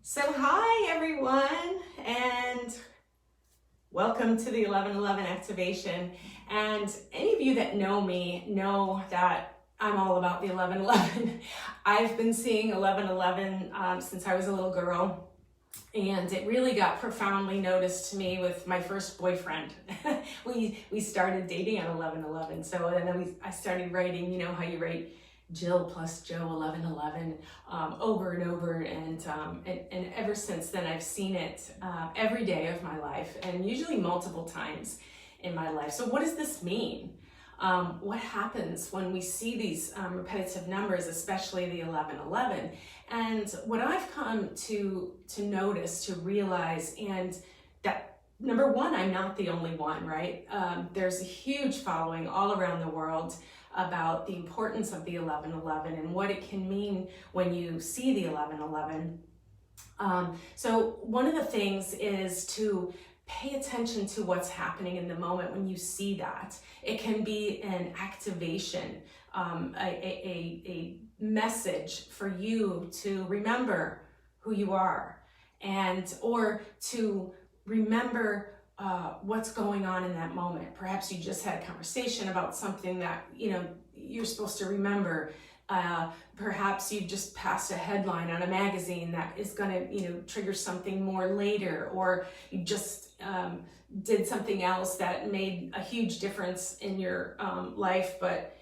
So hi everyone, and welcome to the 1111 activation. And any of you that know me know that I'm all about the 1111. I've been seeing 1111 since I was a little girl, and it really got profoundly noticed to me with my first boyfriend. we started dating at 1111. So and then I started writing, you know how you write Jill plus Joe 1111 over and over, and ever since then I've seen it every day of my life, and usually multiple times in my life. So what does this mean? What happens when we see these repetitive numbers, especially the 1111? And what I've come to notice, to realize, and that number one, I'm not the only one, right? There's a huge following all around the world about the importance of the 1111 and what it can mean when you see the 1111. So one of the things is to pay attention to what's happening in the moment when you see that. It can be an activation, a message for you to remember who you are, and or to remember what's going on in that moment. Perhaps you just had a conversation about something that you're supposed to remember. Perhaps you've just passed a headline on a magazine that is going to trigger something more later, or you just did something else that made a huge difference in your life, but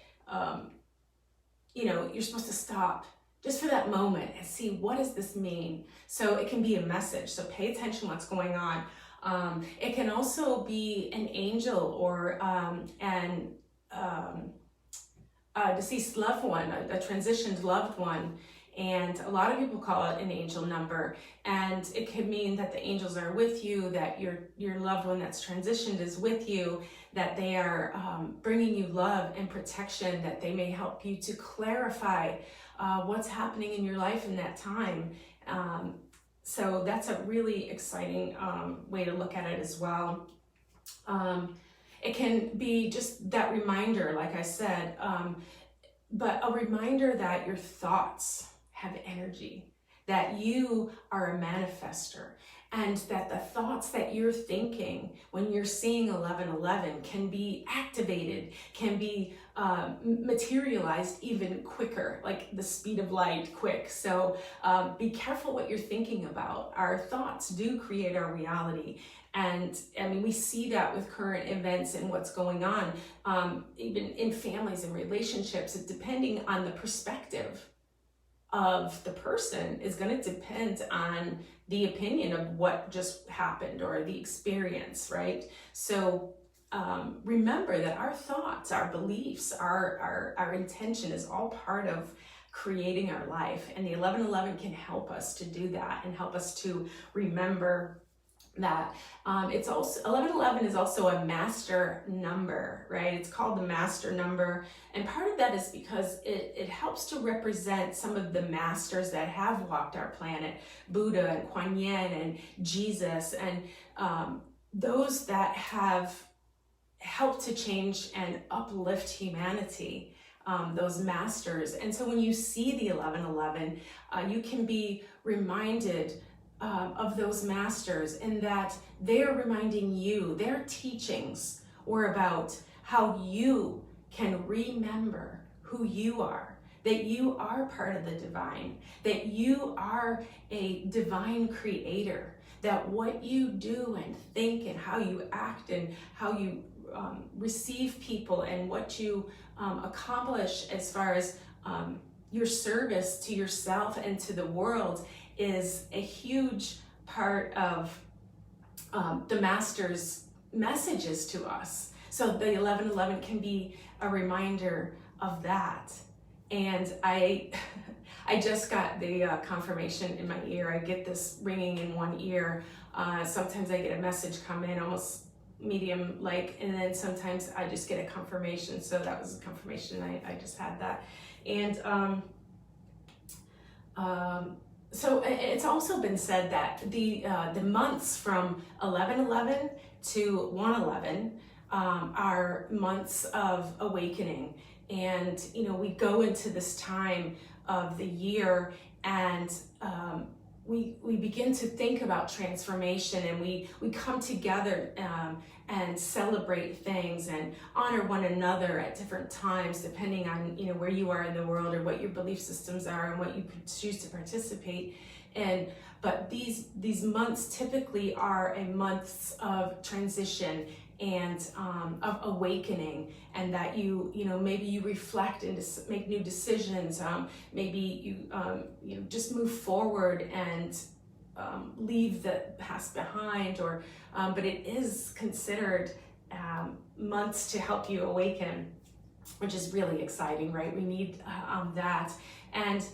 you're supposed to stop just for that moment and see, what does this mean? So it can be a message. So pay attention what's going on. It can also be an angel or a deceased loved one, a transitioned loved one. And a lot of people call it an angel number. And it could mean that the angels are with you, that your loved one that's transitioned is with you, that they are bringing you love and protection, that they may help you to clarify what's happening in your life in that time. So that's a really exciting way to look at it as well. It can be just that reminder, like I said, but a reminder that your thoughts have energy, that you are a manifester, and that the thoughts that you're thinking when you're seeing 1111 can be activated, can be materialized even quicker, like the speed of light, quick. So be careful what you're thinking about. Our thoughts do create our reality. And I mean, we see that with current events and what's going on, even in families and relationships. Depending on the perspective of the person is going to depend on the opinion of what just happened or the experience, right? So remember that our thoughts, our beliefs, our intention is all part of creating our life. And the 1111 can help us to do that and help us to remember that. It's also 1111 is also a master number, right? It's called the master number, and part of that is because it helps to represent some of the masters that have walked our planet: Buddha and Kuan Yin and Jesus, and those that have helped to change and uplift humanity, those masters. And so when you see the 1111, you can be reminded of those masters, in that they're reminding you, their teachings were about how you can remember who you are, that you are part of the divine, that you are a divine creator, that what you do and think and how you act and how you receive people and what you accomplish as far as your service to yourself and to the world is a huge part of the master's messages to us. So the 1111 can be a reminder of that. And I just got the confirmation in my ear. I get this ringing in one ear. Sometimes I get a message come in almost medium like, and then sometimes I just get a confirmation. So that was a confirmation. I just had that. And so it's also been said that the months from 11/11 to 1/11 are months of awakening, and we go into this time of the year, and we begin to think about transformation, and we come together and celebrate things and honor one another at different times, depending on where you are in the world or what your belief systems are and what you choose to participate in. But these months typically are a months of transition and of awakening, and that maybe you reflect and make new decisions. Maybe you just move forward and leave the past behind, or but it is considered months to help you awaken, which is really exciting, right? We need that. And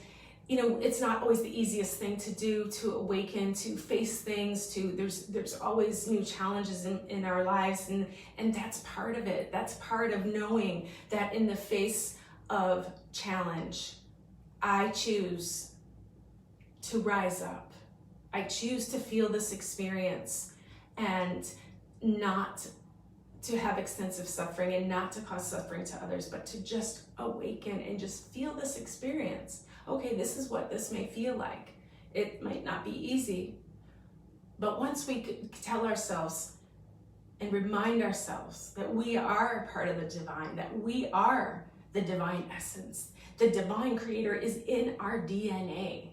it's not always the easiest thing to do, to awaken, to face things, there's always new challenges in our lives, and that's part of it. That's part of knowing that in the face of challenge, I choose to rise up. I choose to feel this experience and not to have extensive suffering and not to cause suffering to others, but to just awaken and just feel this experience. Okay, this is what this may feel like. It might not be easy, but once we tell ourselves and remind ourselves that we are a part of the divine, that we are the divine essence, the divine creator is in our DNA.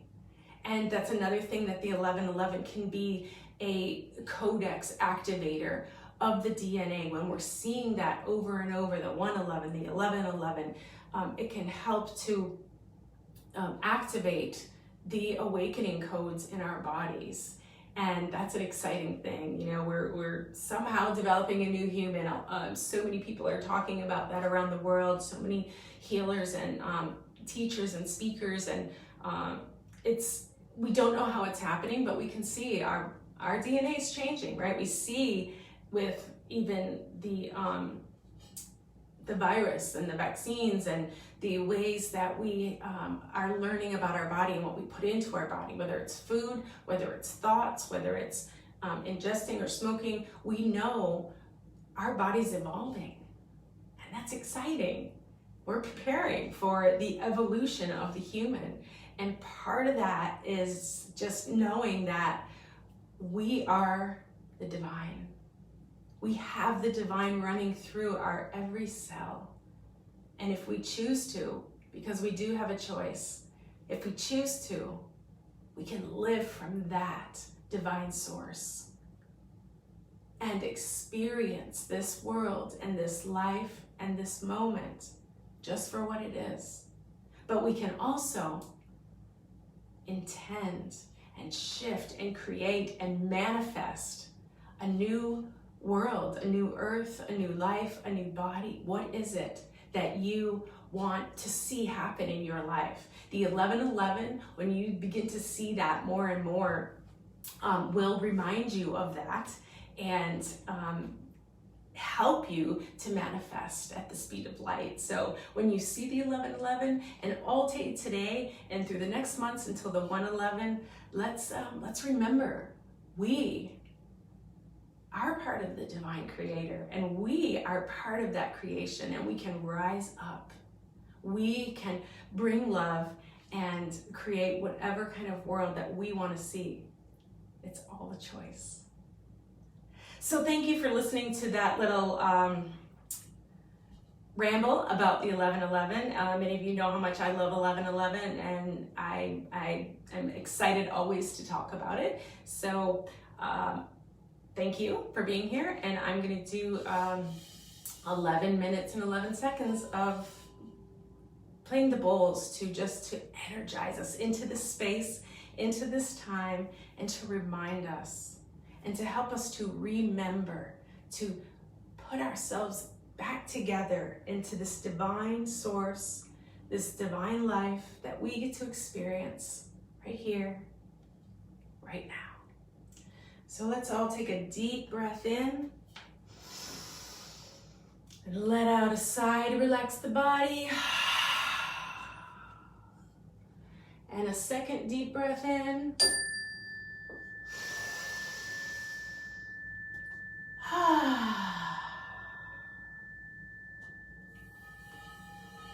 And that's another thing, that the 1111 can be a codex activator of the DNA. When we're seeing that over and over, the 111, the 1111, it can help to activate the awakening codes in our bodies. And that's an exciting thing. We're somehow developing a new human. So many people are talking about that around the world. So many healers and teachers and speakers, and we don't know how it's happening, but we can see our DNA is changing, right? We see with even the virus and the vaccines and the ways that we are learning about our body and what we put into our body, whether it's food, whether it's thoughts, whether it's ingesting or smoking, we know our body's evolving, and that's exciting. We're preparing for the evolution of the human, and part of that is just knowing that we are the divine. We have the divine running through our every cell. And if we choose to, because we do have a choice, if we choose to, we can live from that divine source and experience this world and this life and this moment just for what it is. But we can also intend and shift and create and manifest a new world, a new earth, a new life, a new body. What is it that you want to see happen in your life? The 1111, when you begin to see that more and more, will remind you of that and help you to manifest at the speed of light. So when you see the 1111, and all today and through the next months until the 111, let's remember we are part of the divine creator, and we are part of that creation, and we can rise up. We can bring love and create whatever kind of world that we want to see. It's all a choice. So thank you for listening to that little ramble about the 1111. Many of you know how much I love 1111, and I am excited always to talk about it. So thank you for being here, and I'm going to do 11 minutes and 11 seconds of playing the bowls to energize us into this space, into this time, and to remind us and to help us to remember to put ourselves back together into this divine source, this divine life that we get to experience right here, right now. So let's all take a deep breath in and let out a sigh to relax the body. And a second deep breath in.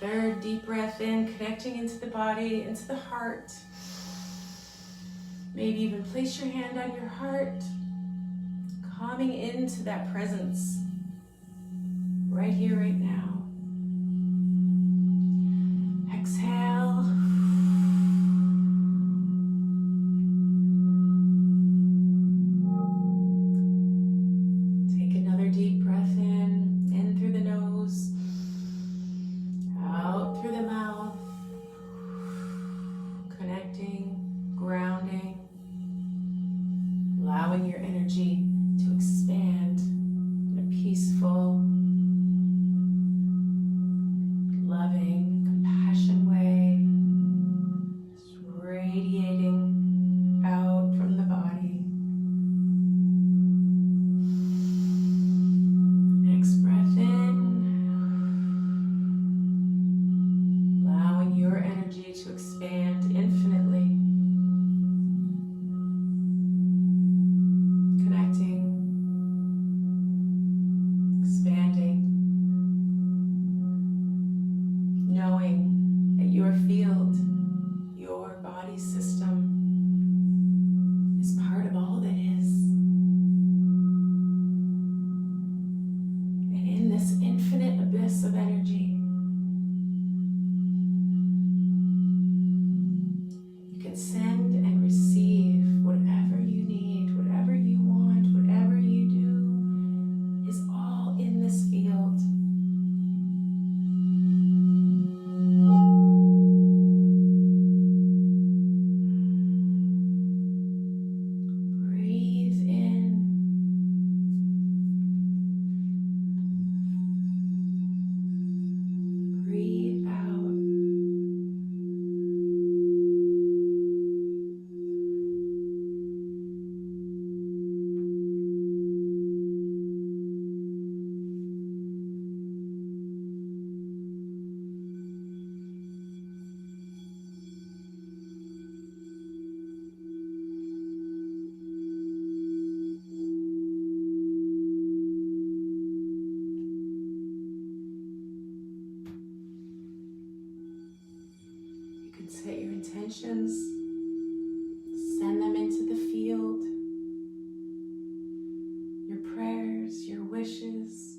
Third, deep breath in, connecting into the body, into the heart. Maybe even place your hand on your heart, calming into that presence right here, right now. Exhale. Take another deep breath in through the nose, out through the mouth, connecting, grounding, allowing your energy to expand in a peaceful, loving, compassion way, just radiating out from the body. Next breath in, allowing your energy to expand infinitely, connecting, expanding, knowing that your field, your body system is part of all that is. And in this infinite abyss of energy, you can send and receive whatever you need, whatever you want, whatever you do is all in this field. Breathe in. Breathe out. You can set your intentions, send them into the field, your prayers, your wishes.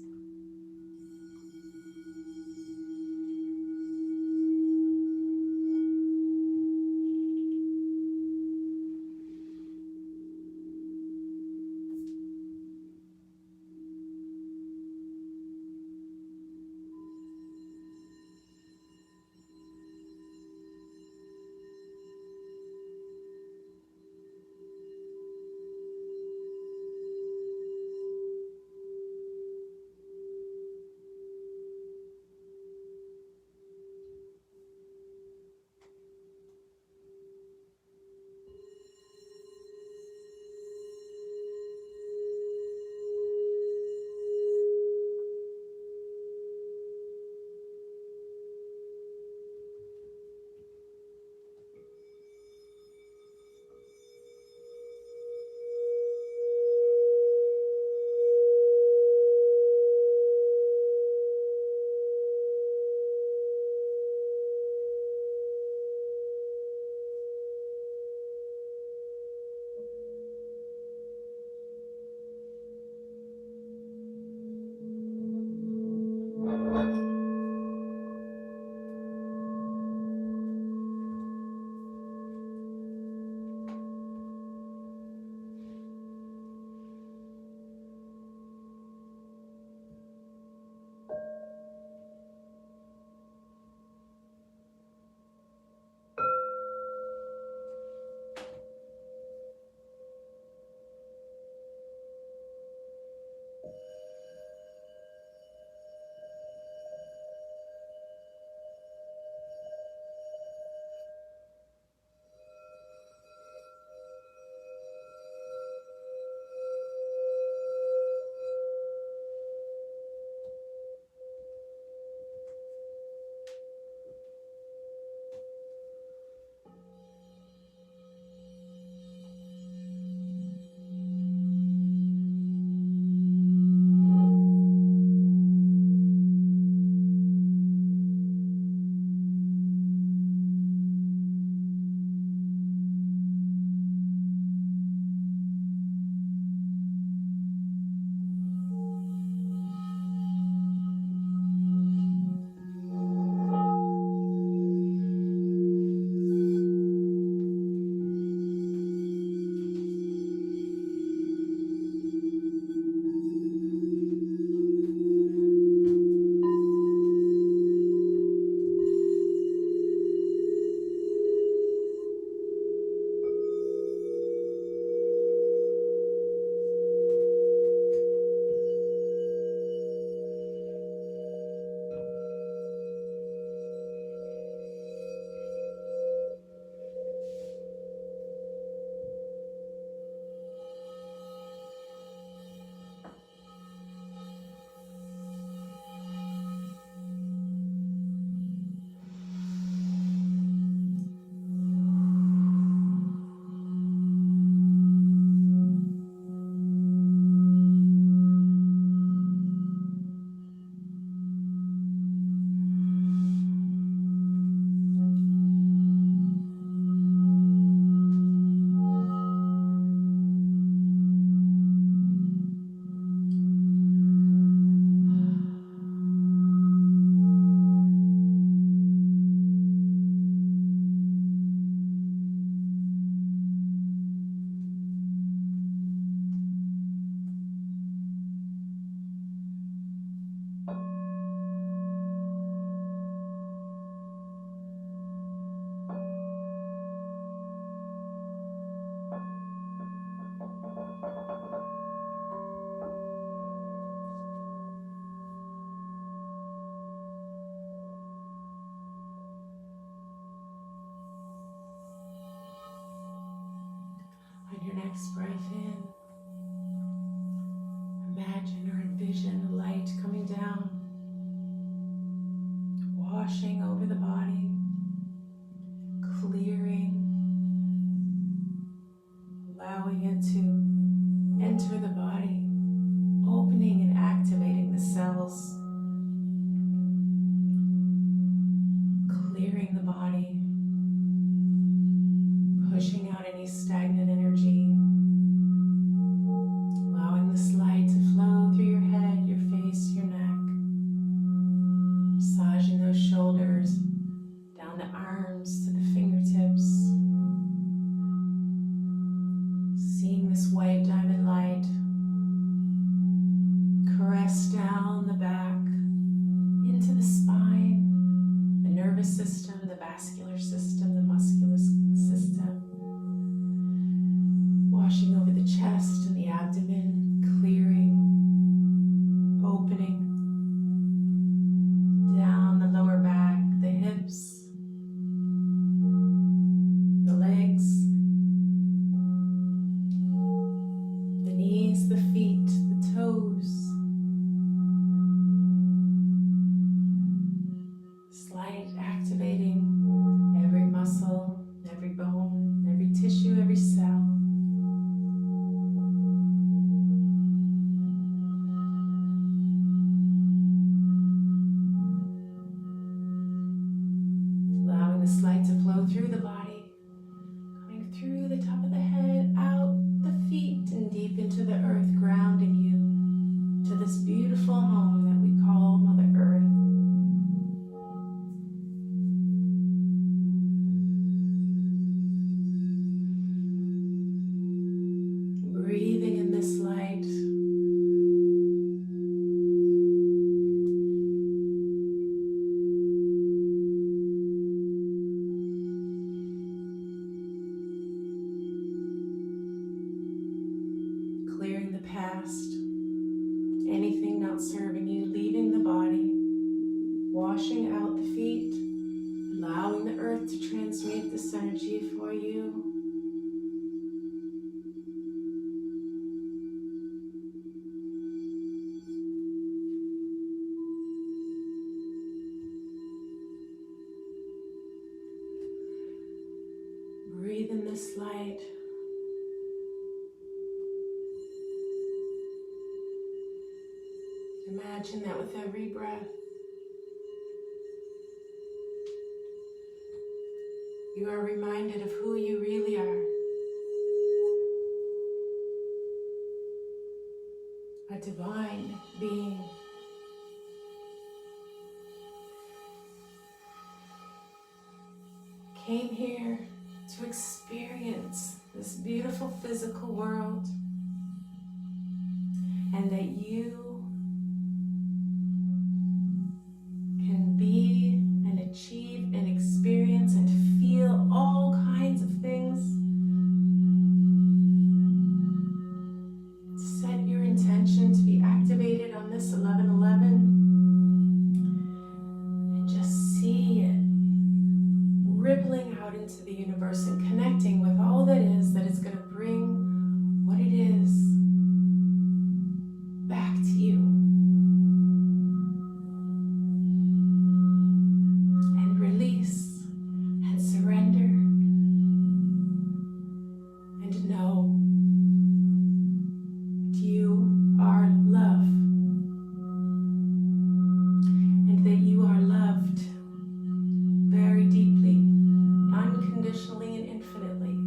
Next breath in. Imagine or envision the light coming down, washing over the body, clearing, allowing it to enter the body, opening and activating the cells, clearing the body, pushing out any stagnant energy, allowing this light to flow through your head, your face, your neck, massaging those shoulders, down the arms to the fingertips, seeing this white diamond light caress down the back, into the spine, the nervous system, the vascular system, the muscular system, washing over the chest and the abdomen, clearing, opening, down the lower back, the hips, the legs, the knees, the feet, the toes. Light activating every muscle, every bone, every tissue, every cell. Allowing this light to flow through the body, coming through the top of the head, out the feet, and deep into the earth, grounding you to this beautiful home that we call Mother Earth. Breathing in this light, clearing the past, anything not serving you, leaving the body, washing out the feet, allowing the earth to transmute this energy for you. Breathe in this light. Imagine that with every breath, you are reminded of who you really are. A divine being. Came here to experience this beautiful physical world, and that you can be and achieve and experience and feel all kinds of things. Set your intention to be activated on this 11/11 and just see it rippling out into the universe and connecting with all that is going to bring what it is back to you. And release and surrender and know that you are love and that you are loved very deeply, unconditionally and infinitely.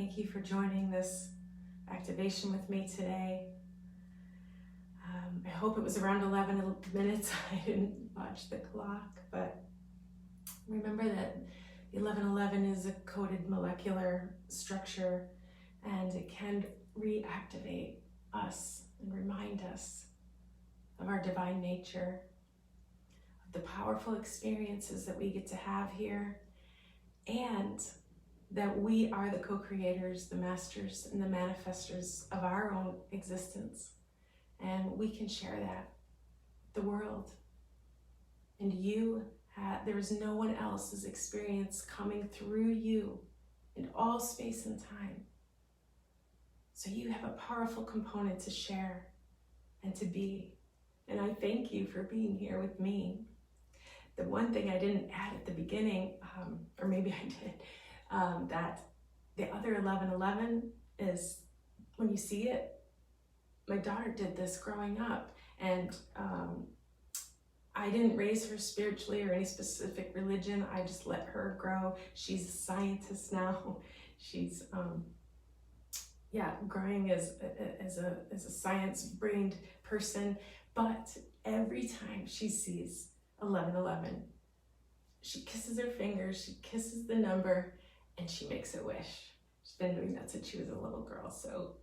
Thank you for joining this activation with me today. I hope it was around 11 minutes. I didn't watch the clock, but remember that 1111 is a coded molecular structure, and it can reactivate us and remind us of our divine nature, of the powerful experiences that we get to have here, and that we are the co-creators, the masters, and the manifestors of our own existence. And we can share that, the world. And there is no one else's experience coming through you in all space and time. So you have a powerful component to share and to be. And I thank you for being here with me. The one thing I didn't add at the beginning, or maybe I did, that the other 1111 is, when you see it, my daughter did this growing up, and I didn't raise her spiritually or any specific religion. I just let her grow. She's a scientist now. She's growing as a science-brained person. But every time she sees 1111, she kisses her fingers, she kisses the number, and she makes a wish. She's been doing that since she was a little girl. So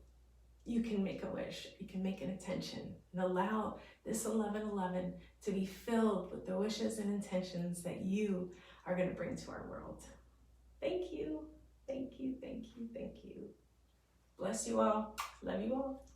you can make a wish, you can make an intention, and allow this 1111 to be filled with the wishes and intentions that you are going to bring to our world. Thank you, thank you, thank you, thank you. Bless you all. Love you all.